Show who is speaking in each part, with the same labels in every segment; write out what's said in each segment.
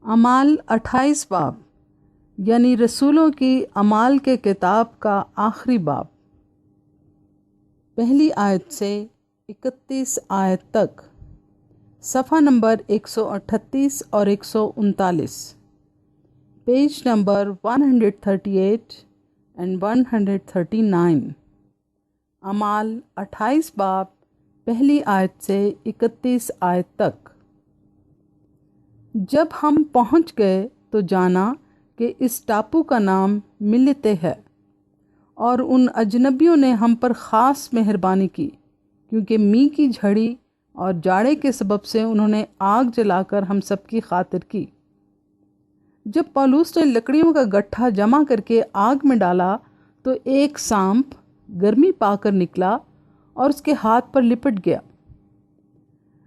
Speaker 1: اعمال 28 باب یعنی رسولوں کی اعمال کے کتاب کا آخری باب، پہلی آیت سے 31 آیت تک، صفحہ نمبر 138 اور 139، پیج نمبر 138 اینڈ 139۔ اعمال 28 باب پہلی آیت سے 31 آیت تک۔ جب ہم پہنچ گئے تو جانا کہ اس ٹاپو کا نام ملتے ہے، اور ان اجنبیوں نے ہم پر خاص مہربانی کی، کیونکہ می کی جھڑی اور جاڑے کے سبب سے انہوں نے آگ جلا کر ہم سب کی خاطر کی۔ جب پولوس نے لکڑیوں کا گٹھا جمع کر کے آگ میں ڈالا تو ایک سانپ گرمی پا کر نکلا اور اس کے ہاتھ پر لپٹ گیا۔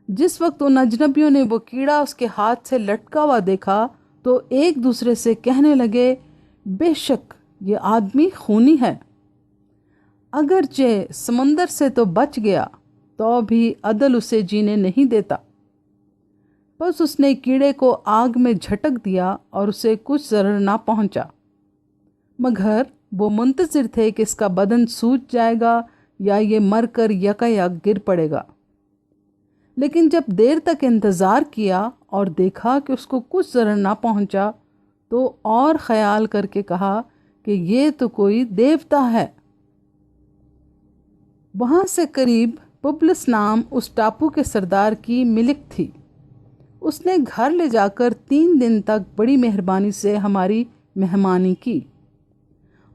Speaker 1: جس وقت ان اجنبیوں نے وہ کیڑا اس کے ہاتھ سے لٹکا ہوا دیکھا تو ایک دوسرے سے کہنے لگے، بے شک یہ آدمی خونی ہے، اگرچہ سمندر سے تو بچ گیا تو بھی عدل اسے جینے نہیں دیتا۔ بس اس نے کیڑے کو آگ میں جھٹک دیا اور اسے کچھ ضرر نہ پہنچا، مگر وہ منتظر تھے کہ اس کا بدن سوج جائے گا یا یہ مر کر یکا یک گر پڑے گا۔ لیکن جب دیر تک انتظار کیا اور دیکھا کہ اس کو کچھ ضرر نہ پہنچا تو اور خیال کر کے کہا کہ یہ تو کوئی دیوتا ہے۔ وہاں سے قریب پبلس نام اس ٹاپو کے سردار کی ملک تھی۔ اس نے گھر لے جا کر 3 دن تک بڑی مہربانی سے ہماری مہمانی کی،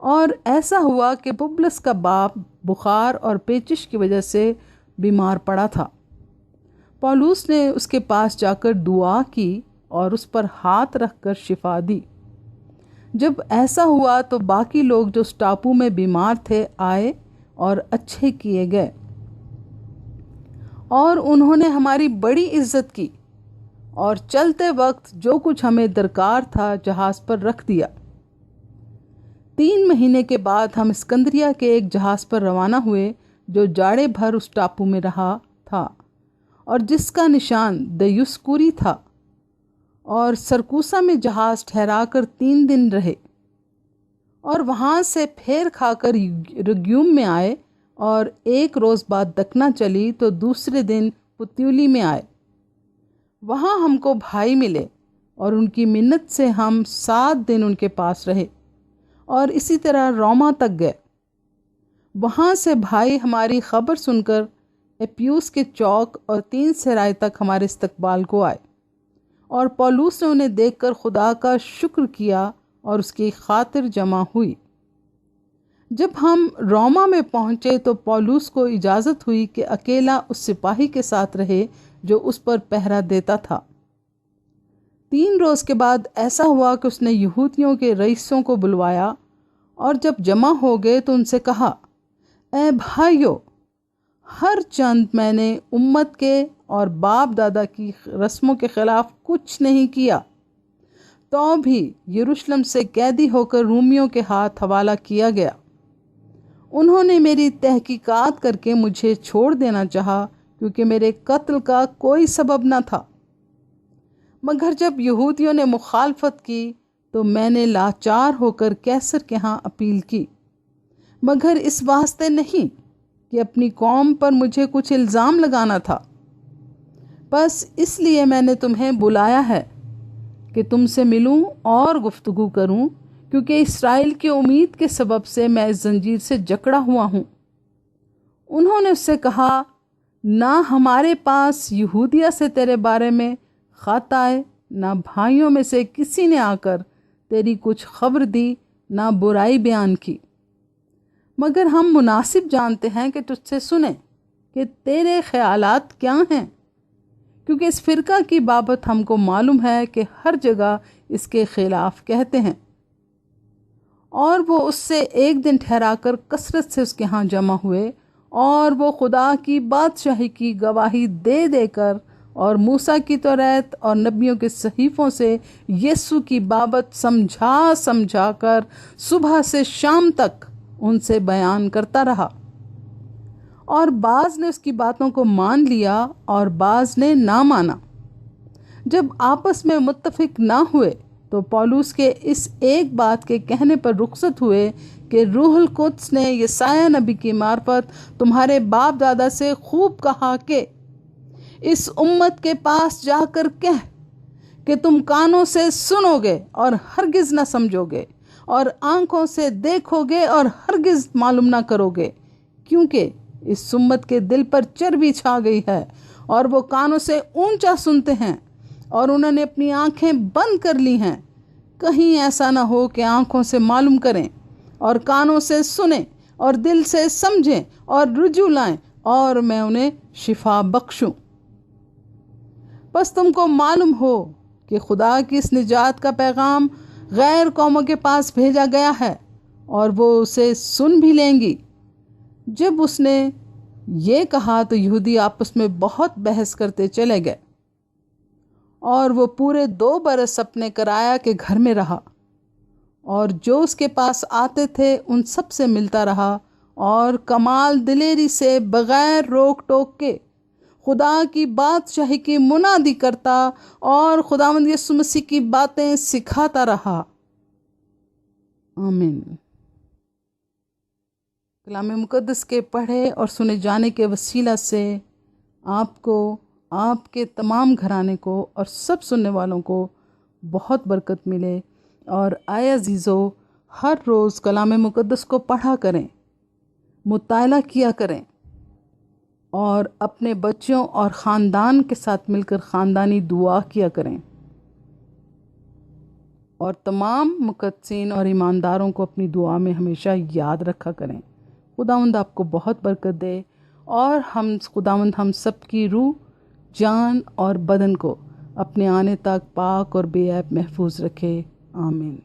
Speaker 1: اور ایسا ہوا کہ پبلس کا باپ بخار اور پیچش کی وجہ سے بیمار پڑا تھا۔ پولوس نے اس کے پاس جا کر دعا کی اور اس پر ہاتھ رکھ کر شفا دی۔ جب ایسا ہوا تو باقی لوگ جو اس ٹاپو میں بیمار تھے آئے اور اچھے کیے گئے، اور انہوں نے ہماری بڑی عزت کی، اور چلتے وقت جو کچھ ہمیں درکار تھا جہاز پر رکھ دیا۔ 3 مہینے کے بعد ہم اسکندریہ کے ایک جہاز پر روانہ ہوئے جو جاڑے بھر اس ٹاپو میں رہا تھا، اور جس کا نشان دیوسکوری تھا، اور سرکوسا میں جہاز ٹھہرا کر 3 دن رہے، اور وہاں سے پھیر کھا کر رگیوم میں آئے، اور 1 روز بعد دکنا چلی تو دوسرے دن پتیولی میں آئے۔ وہاں ہم کو بھائی ملے اور ان کی منت سے ہم 7 دن ان کے پاس رہے، اور اسی طرح روما تک گئے۔ وہاں سے بھائی ہماری خبر سن کر اپیوس کے چوک اور 3 سرائے تک ہمارے استقبال کو آئے، اور پولوس نے انہیں دیکھ کر خدا کا شکر کیا اور اس کی خاطر جمع ہوئی۔ جب ہم روما میں پہنچے تو پولوس کو اجازت ہوئی کہ اکیلا اس سپاہی کے ساتھ رہے جو اس پر پہرا دیتا تھا۔ 3 روز کے بعد ایسا ہوا کہ اس نے یہودیوں کے رئیسوں کو بلوایا، اور جب جمع ہو گئے تو ان سے کہا، اے بھائیو، ہر چند میں نے امت کے اور باپ دادا کی رسموں کے خلاف کچھ نہیں کیا، تو بھی یروشلم سے قیدی ہو کر رومیوں کے ہاتھ حوالہ کیا گیا۔ انہوں نے میری تحقیقات کر کے مجھے چھوڑ دینا چاہا، کیونکہ میرے قتل کا کوئی سبب نہ تھا، مگر جب یہودیوں نے مخالفت کی تو میں نے لاچار ہو کر کیسر کے ہاں اپیل کی، مگر اس واسطے نہیں کہ اپنی قوم پر مجھے کچھ الزام لگانا تھا، بس اس لیے میں نے تمہیں بلایا ہے کہ تم سے ملوں اور گفتگو کروں، کیونکہ اسرائیل کی امید کے سبب سے میں اس زنجیر سے جکڑا ہوا ہوں۔ انہوں نے اس سے کہا، نہ ہمارے پاس یہودیہ سے تیرے بارے میں خط آئے، نہ بھائیوں میں سے کسی نے آ کر تیری کچھ خبر دی، نہ برائی بیان کی، مگر ہم مناسب جانتے ہیں کہ تجھ سے سنیں کہ تیرے خیالات کیا ہیں، کیونکہ اس فرقہ کی بابت ہم کو معلوم ہے کہ ہر جگہ اس کے خلاف کہتے ہیں۔ اور وہ اس سے 1 دن ٹھہرا کر کثرت سے اس کے ہاں جمع ہوئے، اور وہ خدا کی بادشاہی کی گواہی دے دے کر اور موسیٰ کی توریت اور نبیوں کے صحیفوں سے یسوع کی بابت سمجھا کر صبح سے شام تک ان سے بیان کرتا رہا، اور بعض نے اس کی باتوں کو مان لیا اور بعض نے نہ مانا۔ جب آپس میں متفق نہ ہوئے تو پولس کے اس ایک بات کے کہنے پر رخصت ہوئے کہ روح القدس نے یسایہ نبی کی معرفت تمہارے باپ دادا سے خوب کہا کہ اس امت کے پاس جا کر کہہ کہ تم کانوں سے سنو گے اور ہرگز نہ سمجھو گے، اور آنکھوں سے دیکھو گے اور ہرگز معلوم نہ کرو گے، کیونکہ اس امت کے دل پر چربی چھا گئی ہے اور وہ کانوں سے اونچا سنتے ہیں اور انہوں نے اپنی آنکھیں بند کر لی ہیں، کہیں ایسا نہ ہو کہ آنکھوں سے معلوم کریں اور کانوں سے سنیں اور دل سے سمجھیں اور رجوع لائیں اور میں انہیں شفا بخشوں۔ بس تم کو معلوم ہو کہ خدا کی اس نجات کا پیغام غیر قوموں کے پاس بھیجا گیا ہے اور وہ اسے سن بھی لیں گی۔ جب اس نے یہ کہا تو یہودی آپس میں بہت بحث کرتے چلے گئے، اور وہ پورے 2 برس اپنے کرایہ کے گھر میں رہا، اور جو اس کے پاس آتے تھے ان سب سے ملتا رہا، اور کمال دلیری سے بغیر روک ٹوک کے خدا کی بادشاہی کی منادی کرتا اور خداوند یسوع مسیح کی باتیں سکھاتا رہا۔ آمین۔ کلام مقدس کے پڑھے اور سنے جانے کے وسیلہ سے آپ کو، آپ کے تمام گھرانے کو اور سب سننے والوں کو بہت برکت ملے۔ اور آئے عزیزو، ہر روز کلام مقدس کو پڑھا کریں، مطالعہ کیا کریں، اور اپنے بچوں اور خاندان کے ساتھ مل کر خاندانی دعا کیا کریں، اور تمام مقدسین اور ایمانداروں کو اپنی دعا میں ہمیشہ یاد رکھا کریں۔ خداوند آپ کو بہت برکت دے، اور خداوند ہم سب کی روح، جان اور بدن کو اپنے آنے تک پاک اور بے عیب محفوظ رکھے۔ آمین۔